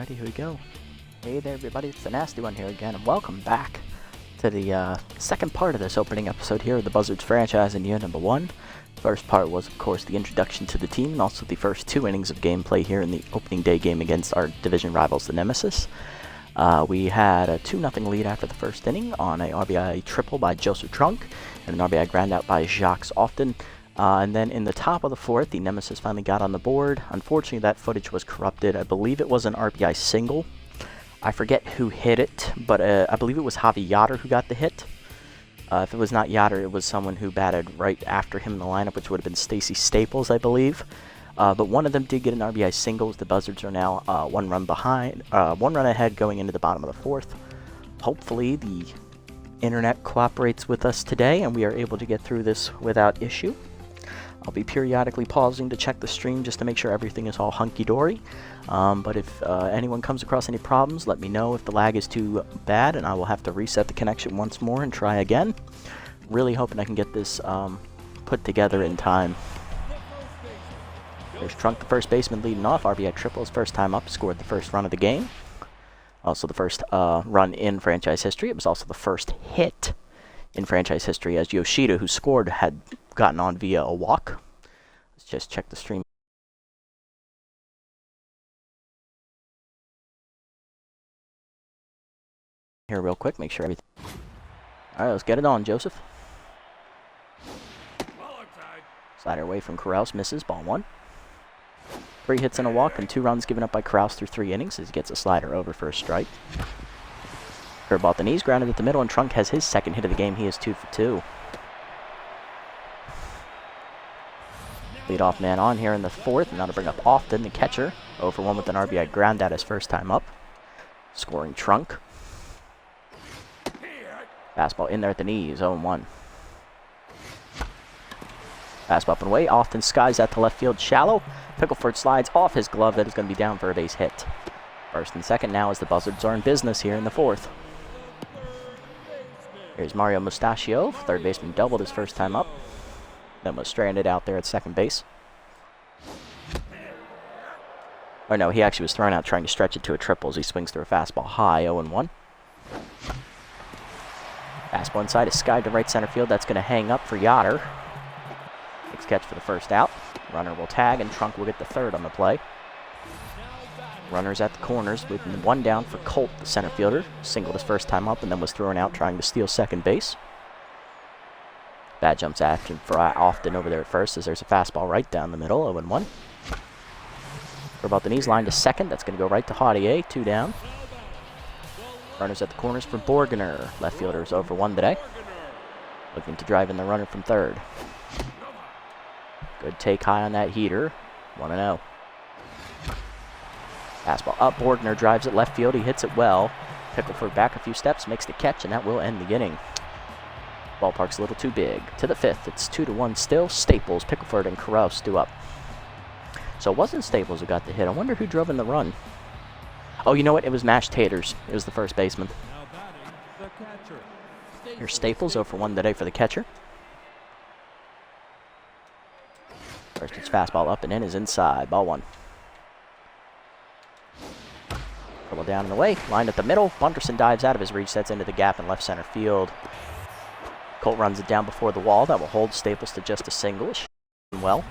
Alrighty, here we go. Hey there everybody, it's the Nasty One here again, and welcome back to the second part of this opening episode here of the Buzzards franchise in year number 1. The first part was, of course, the introduction to the team, and also the first 2 innings of gameplay here in the opening day game against our division rivals, the Nemesis. We had a 2-0 lead after the first inning on a RBI triple by Joseph Trunk, and an RBI groundout by Jacques Often. And then in the top of the 4th, the Nemesis finally got on the board. Unfortunately, that footage was corrupted. I believe it was an RBI single. I forget who hit it, but I believe it was Javi Yoder who got the hit. If it was not Yoder, it was someone who batted right after him in the lineup, which would have been Stacy Staples, I believe. But one of them did get an RBI single. The Buzzards are now 1 run behind, 1 run ahead going into the bottom of the 4th. Hopefully, the internet cooperates with us today, and we are able to get through this without issue. I'll be periodically pausing to check the stream just to make sure everything is all hunky-dory. But if anyone comes across any problems, let me know if the lag is too bad, and I will have to reset the connection once more and try again. Really hoping I can get this put together in time. There's Trunk, the first baseman, leading off. RBI triple, his first time up, scored the first run of the game. Also the first run in franchise history. It was also the first hit in franchise history, as Yoshida, who scored, had gotten on via a walk. Let's just check the stream here real quick, make sure everything... Alright, let's get it on, Joseph. Slider away from Carouse, misses, ball 1. 3 hits and a walk, and 2 runs given up by Carouse through 3 innings as he gets a slider over for a strike. Curveball at the knees, grounded at the middle, and Trunk has his second hit of the game. He is 2 for 2. Leadoff man on here in the 4th, and now to bring up Often, the catcher. 0 for 1 with an RBI ground out his first time up. Scoring Trunk. Fastball in there at the knees, 0-1. Fastball up and away, Often skies that to left field shallow. Pickleford slides off his glove, that is going to be down for a base hit. First and second now as the Buzzards are in business here in the 4th. Here's Mario Mustachio, third baseman, doubled his first time up. Then was stranded out there at second base. Or no, he actually was thrown out trying to stretch it to a triple as he swings through a fastball high, 0-1. Fastball inside is skied to right center field. That's going to hang up for Yoder. Next catch for the first out. Runner will tag, and Trunk will get the third on the play. Runners at the corners with 1 down for Colt, the center fielder. Singled his first time up and then was thrown out trying to steal second base. Bad jumps after for Often over there at first as there's a fastball right down the middle, 0-1. For about the knees, line to second. That's going to go right to Haudier, 2 down. Runners at the corners for Borgener. Left fielder is 0 for 1 today. Looking to drive in the runner from third. Good take high on that heater, 1-0. Fastball up, Borgener drives it left field, he hits it well. Pickleford back a few steps, makes the catch, and that will end the inning. Ballpark's a little too big. To the 5th, it's 2-1 still. Staples, Pickleford, and Carouse due up. So it wasn't Staples who got the hit. I wonder who drove in the run. Oh, you know what? It was Mashed Taters. It was the first baseman. Here's Staples, 0 for 1 today for the catcher. First pitch fastball up and in is inside. Ball 1. Double down and away. Lined at the middle. Bunderson dives out of his reach. That's into the gap in left center field. Colt runs it down before the wall. That will hold Staples to just a single. Well.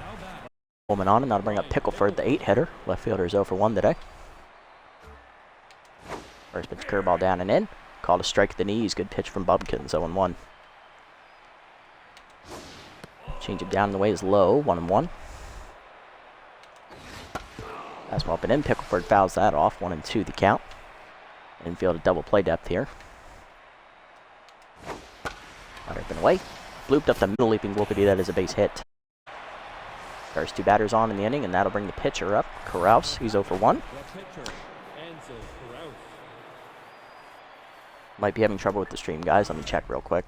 Woman on, and that'll bring up Pickleford, the 8-hitter. Left fielder is 0 for 1 today. First pitch curveball down and in. Called a strike at the knees. Good pitch from Bubkins, 0-1. Change it down and away is low, 1-1. Fastball up and in. Pickleford fouls that off, 1-2 the count. Infield a double play depth here. Up and away. Blooped up the middle, leaping whoopity. That is a base hit. First 2 batters on in the inning, and that'll bring the pitcher up. Carouse, he's 0 for 1. Might be having trouble with the stream, guys. Let me check real quick.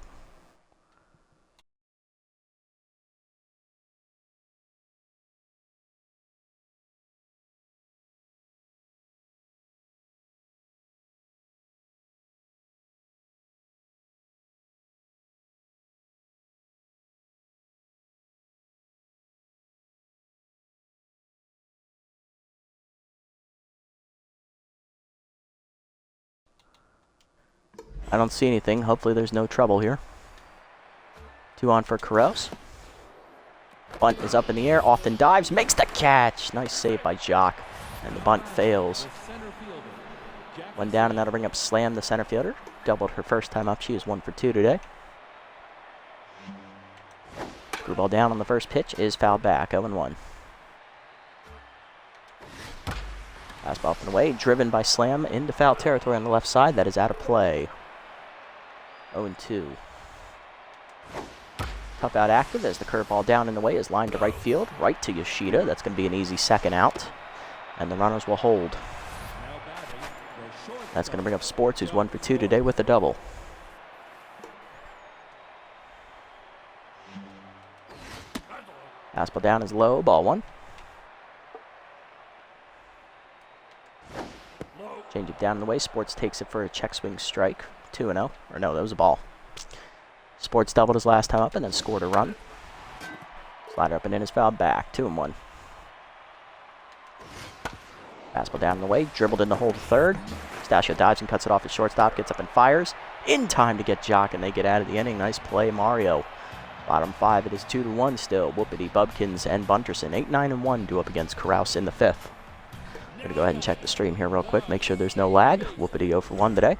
I don't see anything. Hopefully there's no trouble here. 2 on for Carouse. Bunt is up in the air. Often dives. Makes the catch. Nice save by Jock. And the bunt fails. 1 down, and that'll bring up Slam, the center fielder. Doubled her first time up. She is 1 for 2 today. Screwball down on the first pitch is fouled back. 0-1. Fastball up and away. Driven by Slam into foul territory on the left side. That is out of play. 0-2. Tough out active as the curveball down in the way is lined to right field. Right to Yoshida. That's going to be an easy second out. And the runners will hold. That's going to bring up Sports, who's 1 for 2 today with a double. Fastball down is low. Ball 1. Change it down in the way. Sports takes it for a check swing strike. 2-0. Or no, that was a ball. Sports doubled his last time up and then scored a run. Slider up and in is fouled back. 2-1. Fastball down in the way. Dribbled in the hole to third. Stasio dives and cuts it off at shortstop. Gets up and fires. In time to get Jock, and they get out of the inning. Nice play, Mario. Bottom 5, it is 2-1 still. Whoopity, Bubkins, and Bunterson. 8, 9, and 1 due up against Carouse in the 5th. I'm going to go ahead and check the stream here real quick. Make sure there's no lag. Whoopity 0 for 1 today.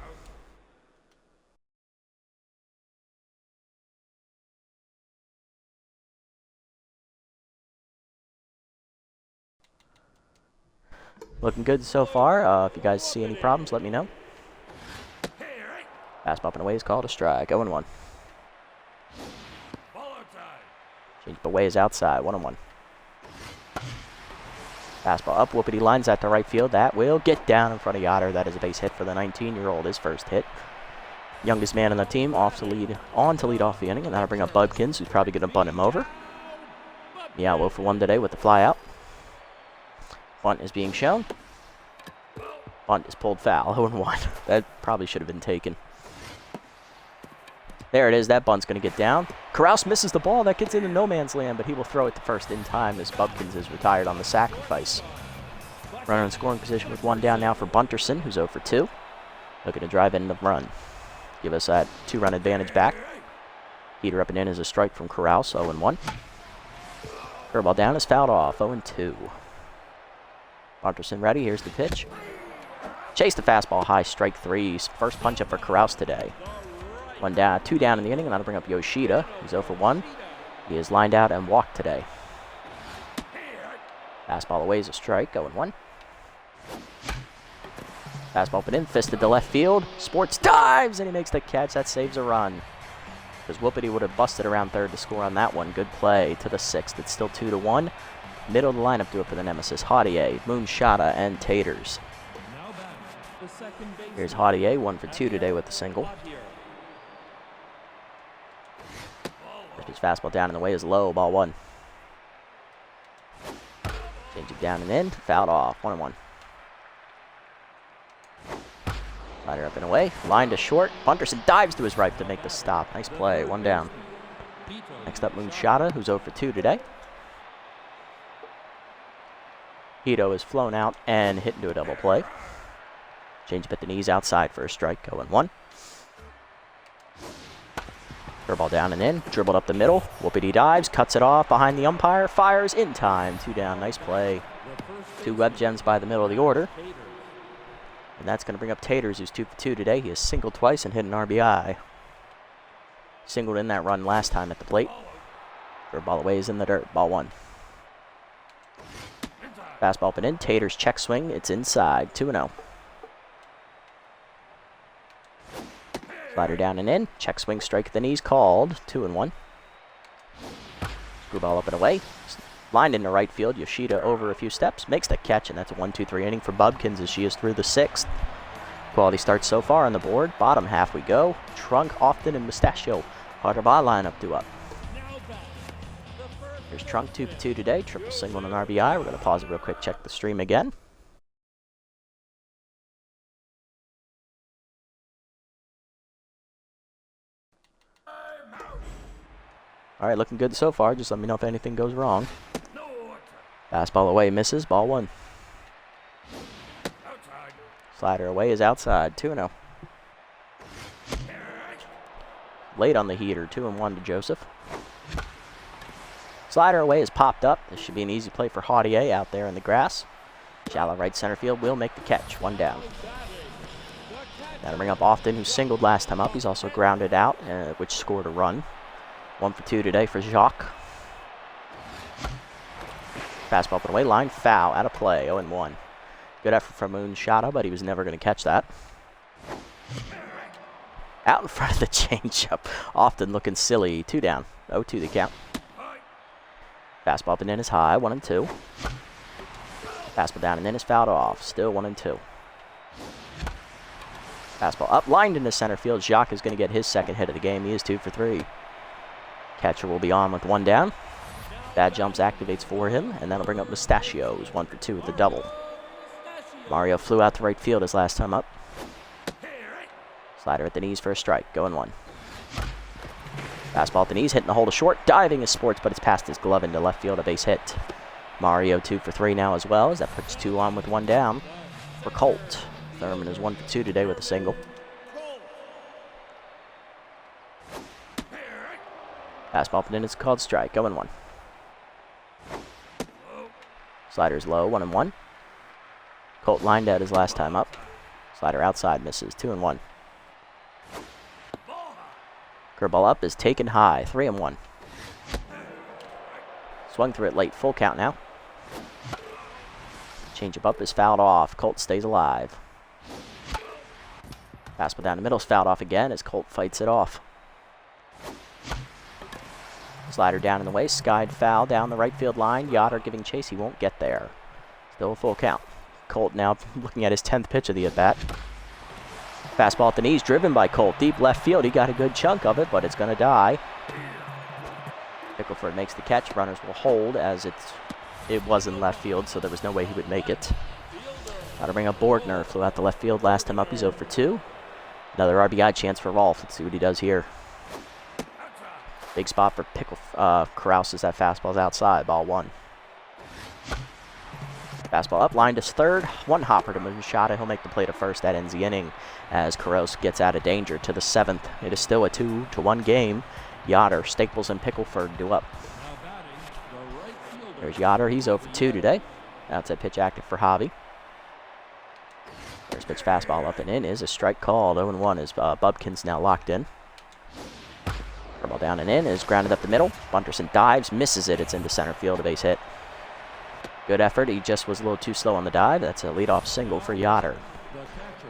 Looking good so far. If you guys see any problems, let me know. Fastball up and away is called a strike. 0-1. Change up away is outside. 1-1. Fastball up. Whoopity lines that to right field. That will get down in front of Yoder. That is a base hit for the 19-year-old. His first hit. Youngest man on the team on to lead off the inning, and that'll bring up Bubkins, who's probably going to bunt him over. Yeah, 0 for 1 today with the fly out. Bunt is being shown. Bunt is pulled foul. 0-1. That probably should have been taken. There it is. That bunt's going to get down. Carouse misses the ball. That gets into no man's land, but he will throw it to first in time as Bubkins is retired on the sacrifice. Runner in scoring position with 1 down now for Bunterson, who's 0 for 2. Looking to drive in the run. Give us that 2-run advantage back. Heater up and in is a strike from Carouse. 0-1. Curveball down is fouled off. 0-2. Bunterson ready. Here's the pitch. Chase the fastball high. Strike 3. First punch up for Carouse today. 1 down, 2 down in the inning, and that'll bring up Yoshida. He's 0 for 1. He is lined out and walked today. Fastball away is a strike. 0-1. Fastball up and in. Fisted to left field. Sports dives, and he makes the catch. That saves a run. Because Whoopity would have busted around third to score on that one. Good play to the 6th. It's still 2-1. Middle of the lineup do it for the Nemesis. Haudier, Moonshada, and Taters. Here's Haudier, 1 for 2 today with the single. His fastball down in the way is low. Ball 1. Change it down and in. Fouled off. 1-1. Slider up and away. Line to short. Bunterson dives to his right to make the stop. Nice play. 1 down. Next up, Moonshada, who's 0 for 2 today. Hito is flown out and hit into a double play. Change up at the knees outside for a strike. 0-1. Curveball down and in. Dribbled up the middle. Whoopity dives. Cuts it off behind the umpire. Fires in time. 2 down. Nice play. 2 web gems by the middle of the order. And that's going to bring up Taters, who's 2 for 2 today. He has singled twice and hit an RBI. Singled in that run last time at the plate. Curveball away is in the dirt. Ball 1. Fastball up and in. Taters check swing. It's inside. 2-0. Slider down and in. Check swing strike at the knees called. 2-1. Screwball up and away. Lined into right field. Yoshida over a few steps. Makes the catch, and that's a 1-2-3 inning for Bubkins as she is through the 6th. Quality starts so far on the board. Bottom half we go. Trunk, Often, and Mustachio. Part of our lineup due up. Here's Trunk, 2 for 2 today. Triple single and an RBI. We're going to pause it real quick, check the stream again. All right, looking good so far. Just let me know if anything goes wrong. Fastball away, misses. Ball 1. Slider away is outside. 2-0. late on the heater. 2-1 to Joseph. Slider away is popped up. This should be an easy play for Haudier out there in the grass. Shallow right center field will make the catch. 1 down. Now to bring up Often, who singled last time up. He's also grounded out, which scored a run. 1 for 2 today for Jacques. Fastball up and away. Line foul. Out of play. 0-1. Good effort from Moonshada, but he was never going to catch that. Out in front of the changeup. Often looking silly. 2 down. 0-2 the count. Fastball up and in is high. 1-2. Fastball down and in is fouled off. Still 1-2. Fastball up, lined into center field. Jacques is going to get his second hit of the game. He is 2 for 3. Catcher will be on with 1 down. Bad jumps activates for him, and that'll bring up Mustachios. 1 for 2 with the double. Mario flew out to right field his last time up. Slider at the knees for a strike. Going 1. Fastball at the knees, hitting the hole to short. Diving is Sports, but it's past his glove into left field. A base hit. Mario 2 for 3 now as well, as that puts 2 on with 1 down for Colt. Thurman is 1 for 2 today with a single. Fastball up and in, it's called strike. Going 1. Slider's low. 1-1. Colt lined out his last time up. Slider outside misses. 2-1. Curveball up is taken high. 3-1. Swung through it late. Full count now. Changeup up is fouled off. Colt stays alive. Fastball down the middle is fouled off again as Colt fights it off. Slider down in the way. Skied foul down the right field line. Yoder giving chase. He won't get there. Still a full count. Colt now looking at his 10th pitch of the at-bat. Fastball at the knees, driven by Colt. Deep left field. He got a good chunk of it, but it's going to die. Pickleford makes the catch. Runners will hold as it was in left field, so there was no way he would make it. Got to bring up Borgner. Flew out the left field last time up. He's 0 for 2. Another RBI chance for Rolf. Let's see what he does here. Big spot for Krause as that fastball's outside. Ball 1. Fastball up, line to third. 1 hopper to Moonshada. He'll make the play to first. That ends the inning as Krause gets out of danger to the 7th. It is still a 2-1 game. Yoder, Staples, and Pickleford do up. There's Yoder. He's 0 for 2 today. Outside pitch active for Javi. First pitch fastball up and in is a strike called. 0-1 as Bubkins now locked in. Curveball down and in is grounded up the middle. Bunterson dives, misses it. It's into center field. A base hit. Good effort. He just was a little too slow on the dive. That's a leadoff single for Yoder.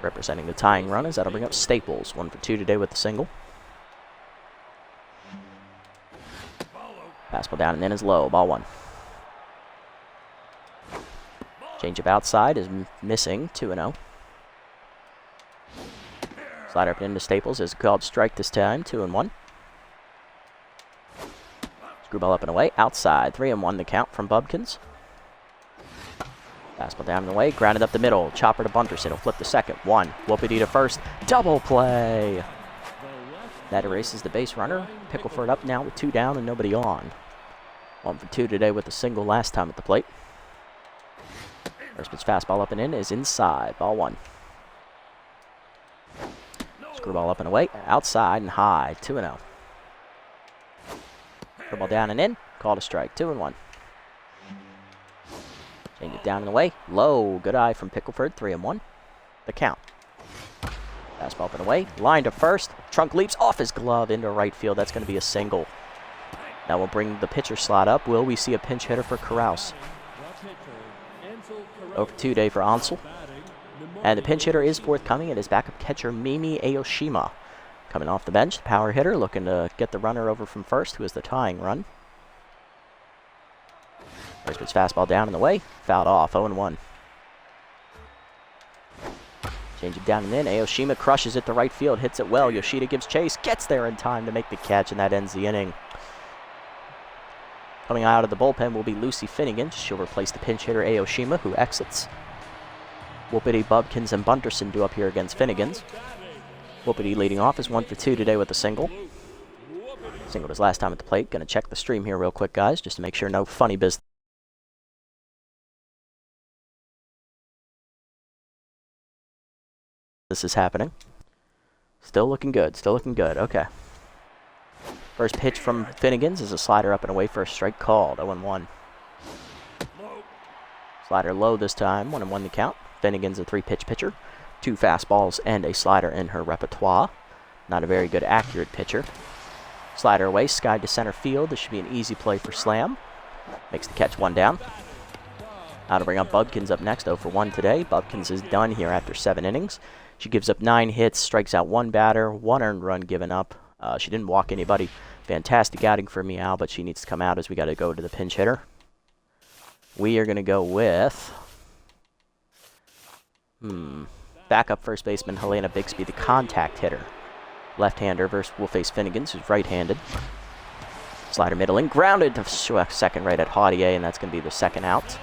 Representing the tying runners, that'll bring up Staples. 1 for 2 today with the single. Fastball down and in is low. Ball 1. Changeup outside is missing. 2-0. Slider up and into Staples is called strike this time. 2-1. Screwball up and away. Outside. 3-1 the count from Bubkins. Fastball down and away. Grounded up the middle. Chopper to Bunterson. He'll flip the second. 1. Whoopity to first. Double play. That erases the base runner. Pickleford up now with 2 down and nobody on. 1 for 2 today with a single last time at the plate. First pitch fastball up and in is inside. Ball 1. Screwball up and away. Outside and high. 2-0. Curveball down and in. Called a strike. 2-1. Change it down and away. Low. Good eye from Pickleford. 3-1. The count. Fastball up and away. Line to first. Trunk leaps off his glove into right field. That's going to be a single. Now we'll bring the pitcher slot up. Will we see a pinch hitter for Krause? Over 2 day for Ansel. And the pinch hitter is forthcoming. It is backup catcher Mimi Aoshima. Coming off the bench, the power hitter looking to get the runner over from first, who is the tying run. First pitch fastball down in the way. Fouled off. 0-1. Change it down and in. Aoshima crushes it to right field. Hits it well. Yoshida gives chase. Gets there in time to make the catch, and that ends the inning. Coming out of the bullpen will be Lucy Finnegan. She'll replace the pinch hitter Aoshima, who exits. Whoopity, Bubkins, and Bunterson do up here against Finnegan's. Whoopity leading off is 1 for 2 today with a single. Singled his last time at the plate. Going to check the stream here real quick, guys, just to make sure no funny business. This is happening. Still looking good. Still looking good. Okay. First pitch from Finnegan's is a slider up and away for a strike called. 0-1. Slider low this time. 1-1 the count. Finnegan's a 3-pitch pitcher. 2 fastballs and a slider in her repertoire. Not a very good accurate pitcher. Slider away, skied to center field. This should be an easy play for Slam. Makes the catch, 1 down. Now to bring up Bubkins up next, 0 for 1 today. Bubkins is done here after 7 innings. She gives up 9 hits, strikes out 1 batter, 1 earned run given up. She didn't walk anybody. Fantastic outing for Meow, but she needs to come out as we got to go to the pinch hitter. We are going to go with backup first baseman Helena Bixby, the contact hitter. Left-hander versus will face Finnegan's, who's right-handed. Slider middling, grounded to second right at Haudier, and that's going to be the second out.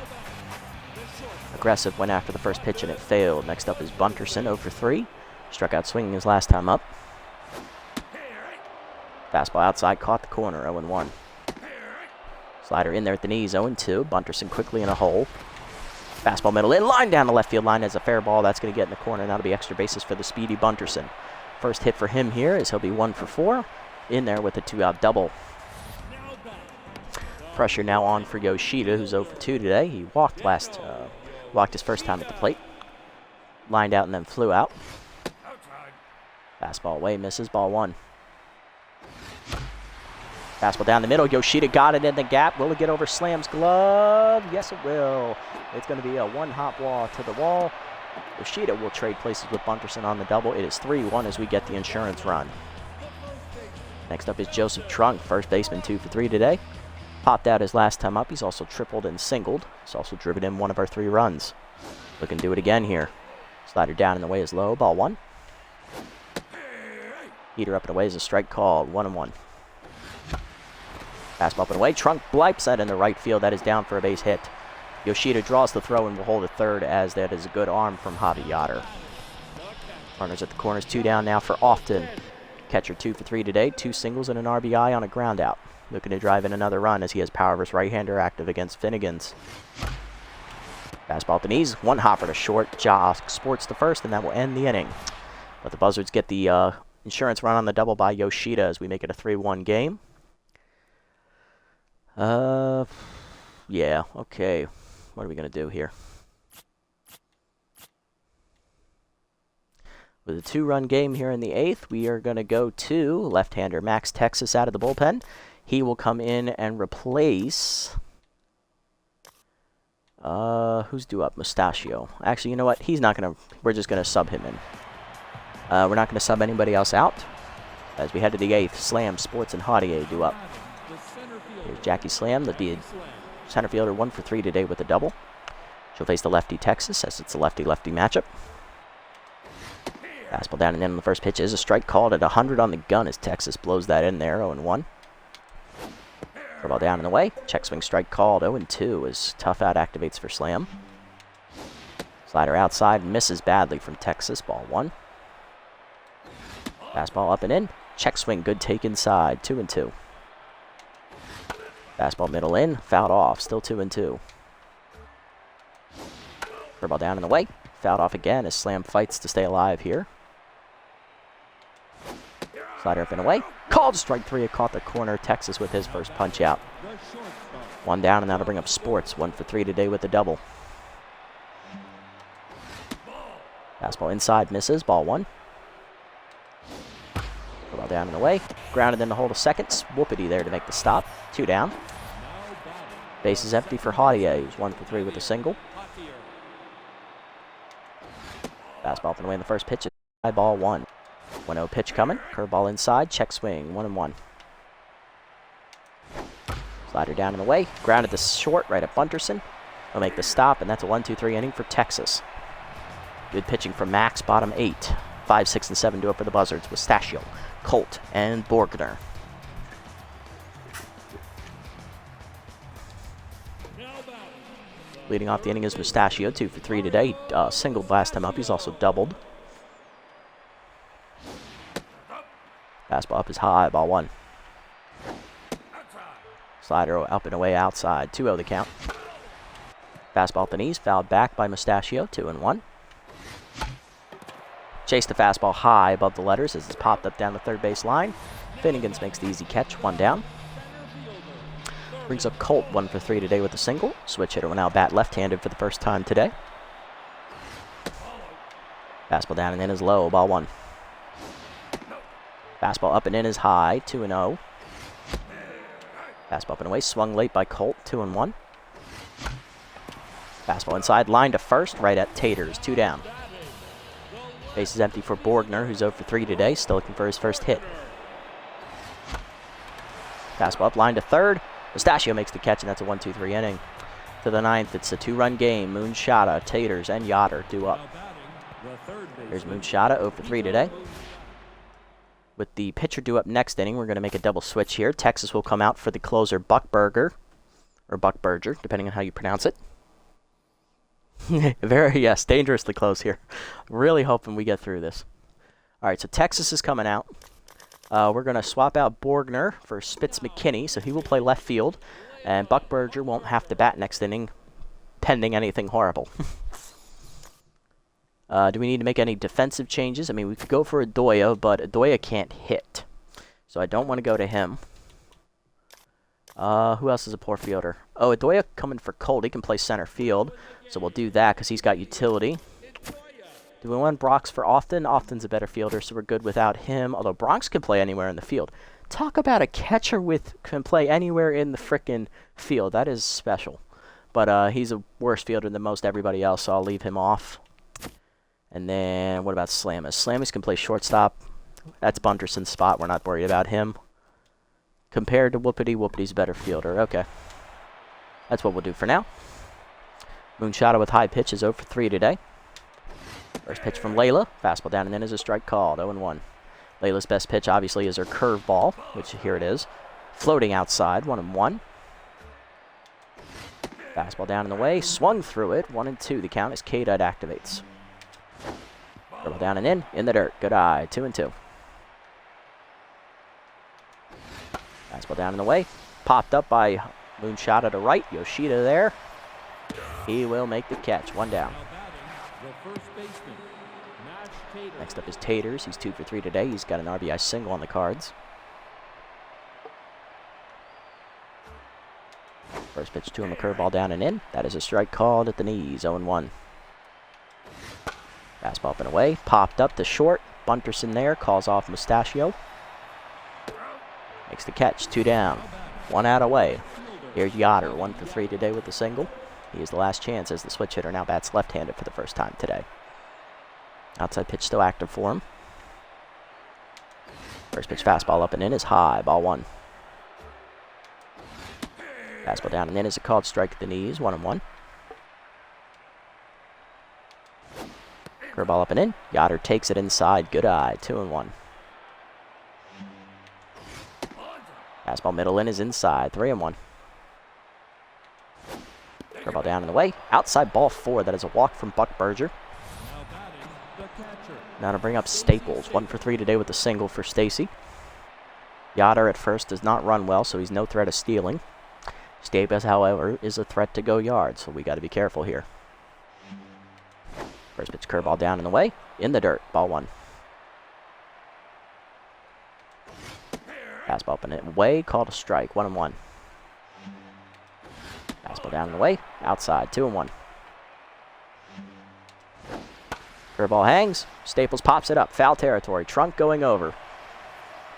Aggressive went after the first pitch and it failed. Next up is Bunterson, 0 for 3. Struck out swinging his last time up. Fastball outside, caught the corner, 0-1. Slider in there at the knees, 0-2. Bunterson quickly in a hole. Fastball middle in, line down the left field line as a fair ball. That's going to get in the corner, and that'll be extra bases for the speedy Bunterson. First hit for him here is he'll be 1 for 4. In there with a 2-out double. Pressure now on for Yoshida, who's 0 for 2 today. He walked his first time at the plate. Lined out and then flew out. Fastball away, misses, ball 1. Fastball down the middle. Yoshida got it in the gap. Will it get over Slam's glove? Yes, it will. It's going to be a 1-hop wall to the wall. Yoshida will trade places with Bunterson on the double. It is 3-1 as we get the insurance run. Next up is Joseph Trunk, first baseman, 2 for 3 today. Popped out his last time up. He's also tripled and singled. He's also driven in 1 of our 3 runs. Looking to do it again here. Slider down in the way is low. Ball 1. Heater up and away is a strike called. 1-1. Fastball up and away. Trunk blipes that in the right field. That is down for a base hit. Yoshida draws the throw and will hold a third as that is a good arm from Javi Yotter. Runners at the corners, 2 down now for Often. Catcher 2 for 3 today. 2 singles and an RBI on a ground out. Looking to drive in another run as he has power versus right-hander active against Finnegan's. Fastball at the knees. 1 hopper to short. Josk sports the first, and that will end the inning. But the Buzzards get the insurance run on the double by Yoshida as we make it a 3-1 game. Yeah, okay. What are we going to do here? With a 2-run game here in the 8th, we are going to go to left-hander Max Texas out of the bullpen. He will come in and replace... who's due up? Mustachio. Actually, you know what? He's not going to... We're just going to sub him in. We're not going to sub anybody else out. As we head to the 8th, Slam, Sports, and Haudier due up. Here's Jackie Slam, the center fielder, 1 for 3 today with a double. She'll face the lefty Texas as it's a lefty-lefty matchup. Fastball down and in on the first pitch is a strike called at 100 on the gun as Texas blows that in there, 0-1. Curveball down and away. Check swing strike called, 0-2 as tough out activates for Slam. Slider outside, misses badly from Texas, ball 1. Fastball up and in. Check swing, good take inside, 2-2. Fastball middle in, fouled off, still 2-2. Curveball down and away. Fouled off again as Slam fights to stay alive here. Slider up and away. Called strike 3. It caught the corner. Texas with his first punch out. 1 down, and that'll bring up Sports. 1 for 3 today with the double. Fastball inside, misses. Ball 1. Ball down and away. Grounded in the hold of second. Whoopity there to make the stop. 2 down. Base is empty for Haudier, who's 1 for 3 with a single. Fastball up and away in the first pitch. High ball 1. 1-0 pitch coming. Curveball inside. Check swing. 1-1. Slider down and away. Grounded to short right at Bunterson. He'll make the stop, and that's a 1-2-3 inning for Texas. Good pitching from Max, bottom 8. 5, 6, and 7 do it for the Buzzards with Stachio, Colt, and Borgner. Leading off the inning is Mustachio, 2 for 3 today. Singled last time up. He's also doubled. Fastball up is high, ball 1. Slider up and away outside, 2-0 the count. Fastball at the knees, fouled back by Mustachio, 2-1. Chase the fastball high above the letters as it's popped up down the third base line. Finnegans makes the easy catch, 1 down. Brings up Colt, 1 for 3 today with a single. Switch hitter will now bat left-handed for the first time today. Fastball down and in is low, ball 1. Fastball up and in is high, 2-0. Fastball up and away, swung late by Colt, 2-1. Fastball inside, line to first, right at Taters, 2 down. Base is empty for Borgner, who's 0 for 3 today, still looking for his first hit. Fastball up, line to third. Mustachio makes the catch, and that's a 1-2-3 inning. To the 9th, it's a 2-run game. Moonshada, Taters, and Yoder due up. Here's Moonshada, 0 for 3 today. With the pitcher due up next inning, we're going to make a double switch here. Texas will come out for the closer, Buckberger, or Buckberger, depending on how you pronounce it. Yes, dangerously close here. Really hoping we get through this. All right, so Texas is coming out. We're going to swap out Borgner for Spitz McKinney, so he will play left field. And Buckberger won't have to bat next inning, pending anything horrible. Do we need to make any defensive changes? I mean, we could go for Adoya, but Adoya can't hit. So I don't want to go to him. Who else is a poor fielder? Oh, Adoya coming for Colt. He can play center field. So we'll do that because he's got utility. Do we want Brox for Often? Often's a better fielder, so we're good without him. Although Bronx can play anywhere in the field. Talk about a catcher can play anywhere in the frickin' field. That is special. But he's a worse fielder than most everybody else, so I'll leave him off. And then what about Slamis? Slamis can play shortstop. That's Bunderson's spot. We're not worried about him. Compared to Whoopity, Whoopty's a better fielder. Okay. That's what we'll do for now. Moonshada with high pitch is 0 for 3 today. First pitch from Layla. Fastball down and in is a strike called. 0-1. Layla's best pitch, obviously, is her curveball, which here it is. Floating outside. 1-1. Fastball down in the way. Swung through it. 1-2. The count as K-Dud activates. Curveball down and in the dirt. Good eye. 2-2. Fastball down in the way. Popped up by Moonshada to right. Yoshida there. He will make the catch. 1 down. Next up is Taters. He's 2 for 3 today. He's got an RBI single on the cards. First pitch to him, a curveball down and in. That is a strike called at the knees. 0-1. Fastball up and away. Popped up to short. Bunterson there. Calls off Mustachio. Makes the catch. 2 down. 1 out away. Here's Yoder. 1 for 3 today with the single. He is the last chance as the switch hitter now bats left-handed for the first time today. Outside pitch still active for him. First pitch fastball up and in is high. Ball 1. Fastball down and in is a called strike at the knees. 1-1. Curveball up and in. Yoder takes it inside. Good eye. 2-1. Fastball middle in is inside. 3-1. Curveball down in the way. Outside ball 4. That is a walk from Buckberger. Now to bring up Staples. 1 for 3 today with a single for Stacy. Yoder at first does not run well, so he's no threat of stealing. Staples, however, is a threat to go yards, so we got to be careful here. First pitch curveball down in the way. In the dirt. Ball 1. Fastball up and away. Called a strike. 1-1. Fastball down in the way. Outside. 2-1. Curveball hangs. Staples pops it up. Foul territory. Trunk going over.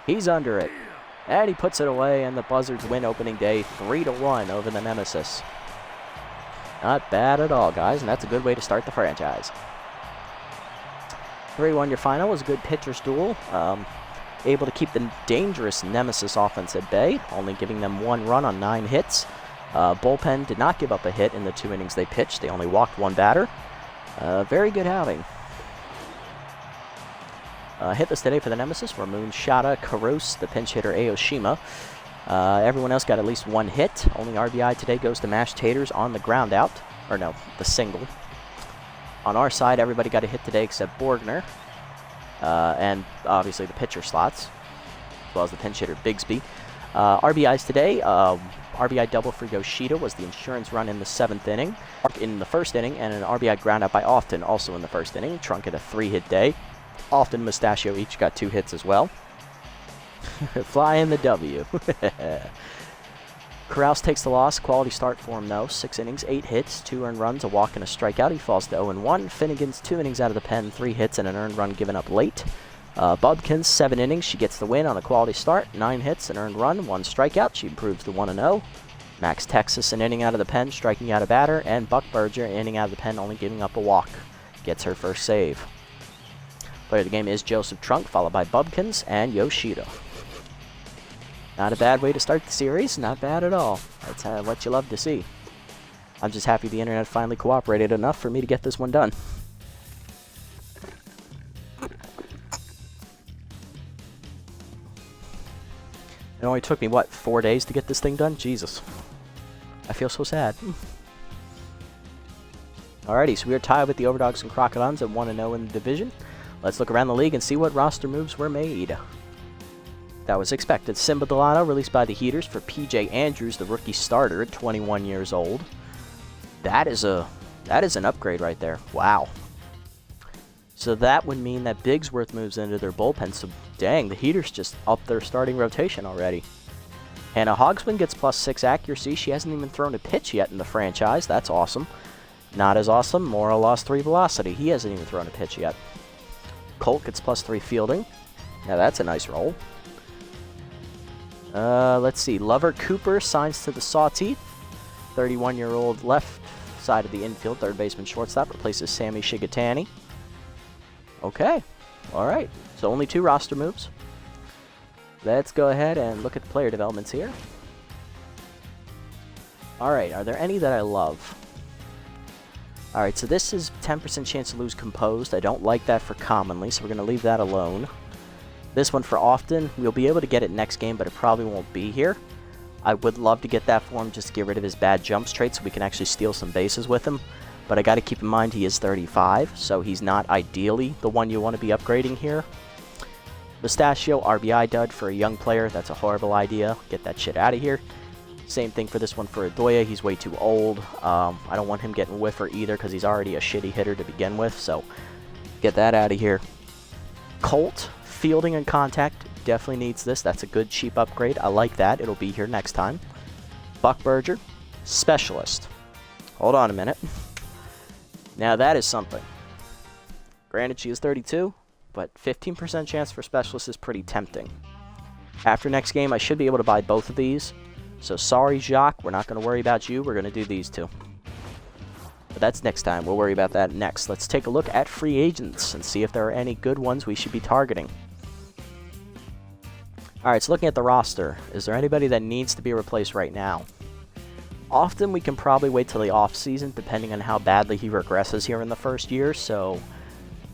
He's under it. And he puts it away, and the Buzzards win opening day 3-1 over the Nemesis. Not bad at all, guys, and that's a good way to start the franchise. 3-1 your final was a good pitcher's duel. Able to keep the dangerous Nemesis offense at bay, only giving them 1 run on 9 hits. Bullpen did not give up a hit in the 2 innings they pitched. They only walked 1 batter. Very good outing. Hitless today for the Nemesis were Moonshada, Karos, the pinch hitter Aoshima. Everyone else got at least 1 hit. Only RBI today goes to Mashed Taters on the ground out. Or no, the single. On our side, everybody got a hit today except Borgner. And obviously the pitcher slots, as well as the pinch hitter Bigsby. RBIs today, RBI double for Yoshida was the insurance run in the 7th inning. In the 1st inning, and an RBI ground out by Often also in the 1st inning. Trunk had a 3-hit day. Often Mustachio each got 2 hits as well. Flying the W. Corrales takes the loss. Quality start for him, though. 6 innings, 8 hits, 2 earned runs, a walk, and a strikeout. He falls to 0-1. Finnegan's 2 innings out of the pen, 3 hits, and an earned run given up late. Bubkins, 7 innings. She gets the win on a quality start. 9 hits, an earned run, 1 strikeout. She improves to 1-0. Max Texas, an inning out of the pen, striking out a batter. And Buck Berger, an inning out of the pen, only giving up a walk. Gets her first save. Player of the game is Joseph Trunk, followed by Bubkins and Yoshida. Not a bad way to start the series. Not bad at all. That's what you love to see. I'm just happy the internet finally cooperated enough for me to get this one done. It only took me, what, 4 days to get this thing done? Jesus. I feel so sad. Alrighty, so we are tied with the Overdogs and Crocodons at 1-0 in the division. Let's look around the league and see what roster moves were made. That was expected. Simba Delano released by the Heaters for P.J. Andrews, the rookie starter at 21 years old. That is an upgrade right there. Wow. So that would mean that Bigsworth moves into their bullpen. So dang, the Heaters just upped their starting rotation already. Hannah Hogsman gets +6 accuracy. She hasn't even thrown a pitch yet in the franchise. That's awesome. Not as awesome. Morrow lost 3 velocity. He hasn't even thrown a pitch yet. Colt gets +3 fielding. Now that's a nice roll. Let's see. Lover Cooper signs to the Sawteeth. 31-year-old left side of the infield, third baseman, shortstop, replaces Sammy Shigatani. Okay. All right. So only 2 roster moves. Let's go ahead and look at the player developments here. All right. Are there any that I love? All right. So this is 10% chance to lose composed. I don't like that for commonly, so we're going to leave that alone. This one for often, we'll be able to get it next game, but it probably won't be here. I would love to get that for him just to get rid of his bad jumps trait so we can actually steal some bases with him. But I got to keep in mind he is 35, so he's not ideally the one you want to be upgrading here. Mustachio, RBI dud for a young player. That's a horrible idea. Get that shit out of here. Same thing for this one for Adoya. He's way too old. I don't want him getting whiffer either because he's already a shitty hitter to begin with, so get that out of here. Colt. Fielding and contact definitely needs this. That's a good cheap upgrade. I like that. It'll be here next time. Buck Berger, specialist. Hold on a minute. Now that is something. Granted, she is 32, but 15% chance for specialist is pretty tempting. After next game, I should be able to buy both of these. So sorry, Jacques. We're not going to worry about you. We're going to do these 2. But that's next time. We'll worry about that next. Let's take a look at free agents and see if there are any good ones we should be targeting. Alright, so looking at the roster, is there anybody that needs to be replaced right now? Often we can probably wait till the off-season, depending on how badly he regresses here in the first year, so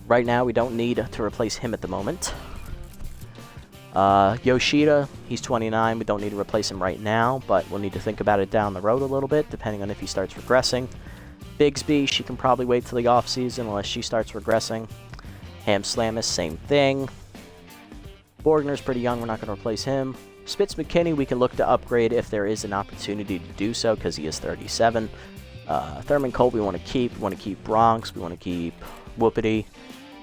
right now we don't need to replace him at the moment. Yoshida, he's 29, we don't need to replace him right now, but we'll need to think about it down the road a little bit, depending on if he starts regressing. Bigsby, she can probably wait till the off-season unless she starts regressing. Ham Slamus, same thing. Borgner's pretty young, we're not going to replace him. Spitz McKinney, we can look to upgrade if there is an opportunity to do so, because he is 37. Thurman Colt, we want to keep. We want to keep Bronx. We want to keep Whoopity.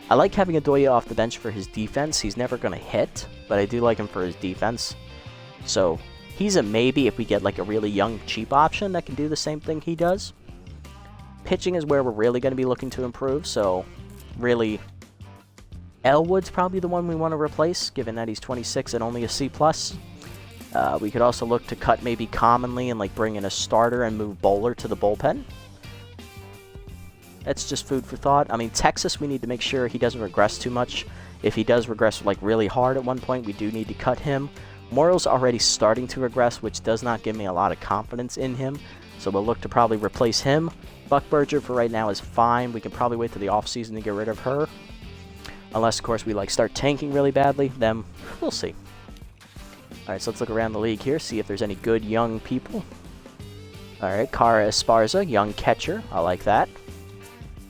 I like having Adoya off the bench for his defense. He's never going to hit, but I do like him for his defense. So he's a maybe if we get like a really young, cheap option that can do the same thing he does. Pitching is where we're really going to be looking to improve, so really Elwood's probably the one we want to replace, given that he's 26 and only a C+. We could also look to cut maybe commonly and like bring in a starter and move Bowler to the bullpen. That's just food for thought. I mean, Texas, we need to make sure he doesn't regress too much. If he does regress like really hard at one point, we do need to cut him. Morrow's already starting to regress, which does not give me a lot of confidence in him. So we'll look to probably replace him. Buck Berger for right now is fine. We can probably wait till the offseason to get rid of her. Unless, of course, we like start tanking really badly, then we'll see. Alright, so let's look around the league here, see if there's any good young people. Alright, Cara Esparza, young catcher. I like that.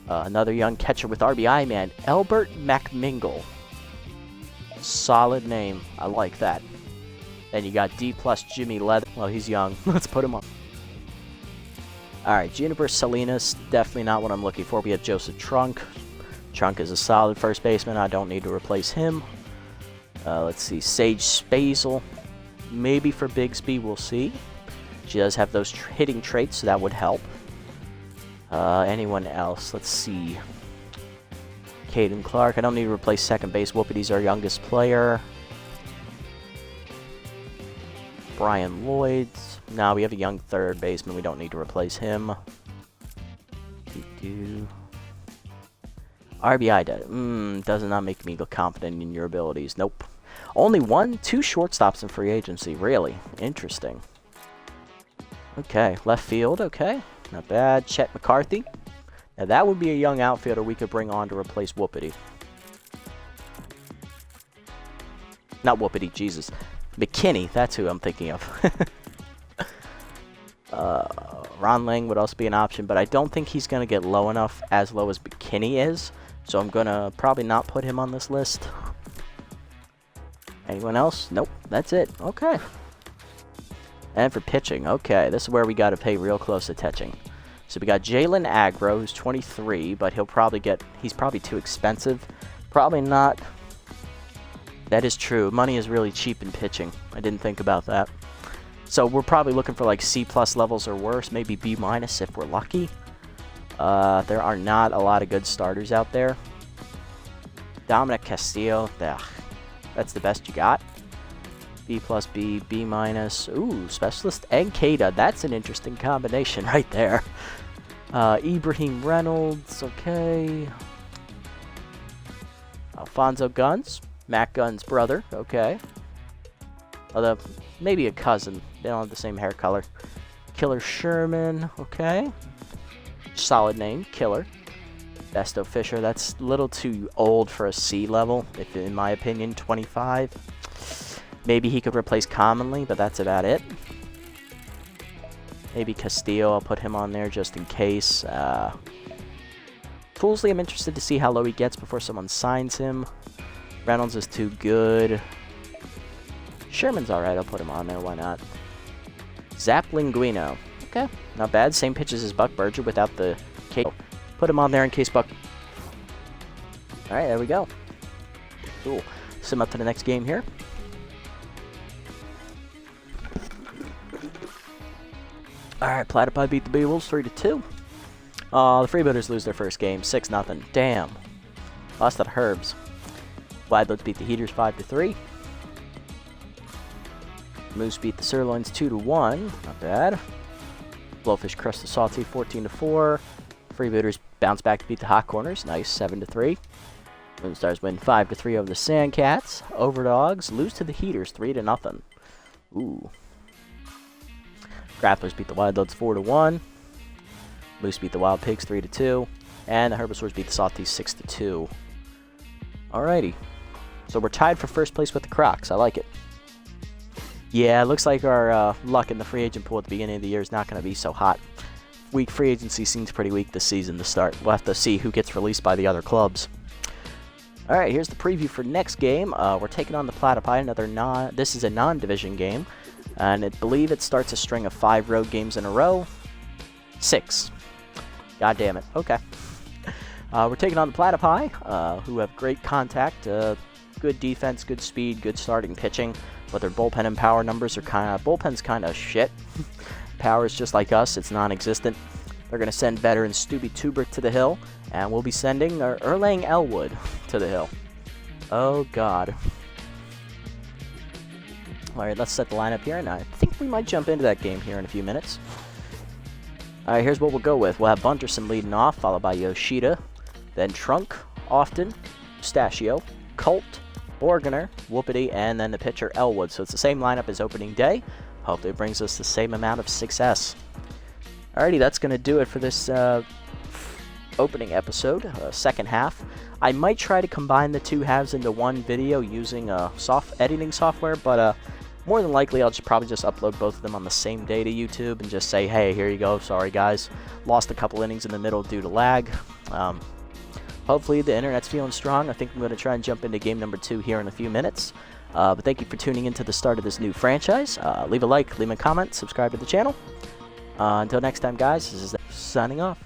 Another young catcher with RBI, man. Albert McMingle. Solid name. I like that. Then you got D+ Jimmy Leather. Well, he's young. Let's put him on. Alright, Juniper Salinas. Definitely not what I'm looking for. We have Joseph Trunk. Trunk is a solid first baseman. I don't need to replace him. Let's see. Sage Spazel. Maybe for Bigsby, we'll see. She does have those hitting traits, so that would help. Anyone else? Let's see. Caden Clark. I don't need to replace second base. Whoopity's our youngest player. Brian Lloyd's. No, we have a young third baseman. We don't need to replace him. RBI does not make me confident in your abilities. Nope. Only 2 shortstops in free agency. Really? Interesting. Okay. Left field. Okay. Not bad. Chet McCarthy. Now that would be a young outfielder we could bring on to replace Whoopity. Not Whoopity, Jesus. McKinney. That's who I'm thinking of. Ron Lang would also be an option, but I don't think he's going to get low enough, as low as McKinney is. So I'm going to probably not put him on this list. Anyone else? Nope. That's it. Okay. And for pitching, okay, this is where we got to pay real close attention. So we got Jalen Agro, who's 23, but he's probably too expensive. Probably not. That is true. Money is really cheap in pitching. I didn't think about that. So we're probably looking for like C+ levels or worse, maybe B- if we're lucky. There are not a lot of good starters out there. Dominic Castillo, that's the best you got. B+, B, B-. Ooh, Specialist and Kada. That's an interesting combination right there. Ibrahim Reynolds, okay. Alfonso Guns, Matt Gunn's brother, okay. Although, maybe a cousin. They don't have the same hair color. Killer Sherman, okay. Solid name, Killer. Besto Fisher, that's a little too old for a C level, if in my opinion, 25. Maybe he could replace Commonly, but that's about it. Maybe Castillo, I'll put him on there just in case. Foolsley, I'm interested to see how low he gets before someone signs him. Reynolds is too good. Sherman's alright, I'll put him on there, why not? Zap Linguino. Okay, not bad. Same pitches as Buck Berger without the K. Put him on there in case Buck... Alright, there we go. Cool. Sim up to the next game here. Alright, Platypi beat the Beagles 3-2. The Freebooters lose their first game, 6-0. Damn. Lost to the Herbs. Wildlets beat the Heaters 5-3. Moose beat the Sirloins 2-1. Not bad. Blowfish crushed the Salty 14-4. Freebooters bounce back to beat the Hot Corners. Nice, 7-3. Moonstars win 5-3 over the Sandcats. Overdogs lose to the Heaters 3-0. Ooh. Grapplers beat the Wildlets 4-1. Moose beat the Wild Pigs 3-2. And the Herbisaurs beat the Salties 6-2. Alrighty. So we're tied for first place with the Crocs. I like it. Yeah, it looks like our luck in the free agent pool at the beginning of the year is not going to be so hot. Weak free agency seems pretty weak this season to start. We'll have to see who gets released by the other clubs. Alright, here's the preview for next game. We're taking on the Platypi. This is a non-division game. And I believe it starts a string of 5 road games in a row. 6. God damn it. Okay. We're taking on the Platypi, who have great contact, good defense, good speed, good starting pitching. But their bullpen and power numbers are bullpen's kind of shit. Power's just like us, it's non-existent. They're going to send veteran Stubby Tuber to the hill, and we'll be sending Erlang Elwood to the hill. Oh, God. Alright, let's set the lineup here, and I think we might jump into that game here in a few minutes. Alright, here's what we'll go with. We'll have Bunderson leading off, followed by Yoshida, then Trunk, Often, Pistachio, Colt, Borgener, Whoopity, and then the pitcher Elwood. So it's the same lineup as opening day. Hopefully it brings us the same amount of success. Alrighty, that's going to do it for this opening episode, second half. I might try to combine the two halves into one video using editing software, but more than likely I'll probably just upload both of them on the same day to YouTube and just say, hey, here you go, sorry guys, lost a couple innings in the middle due to lag. Hopefully the internet's feeling strong. I think I'm going to try and jump into game number 2 here in a few minutes. But thank you for tuning into the start of this new franchise. Leave a like, leave a comment, subscribe to the channel. Until next time, guys, this is signing off.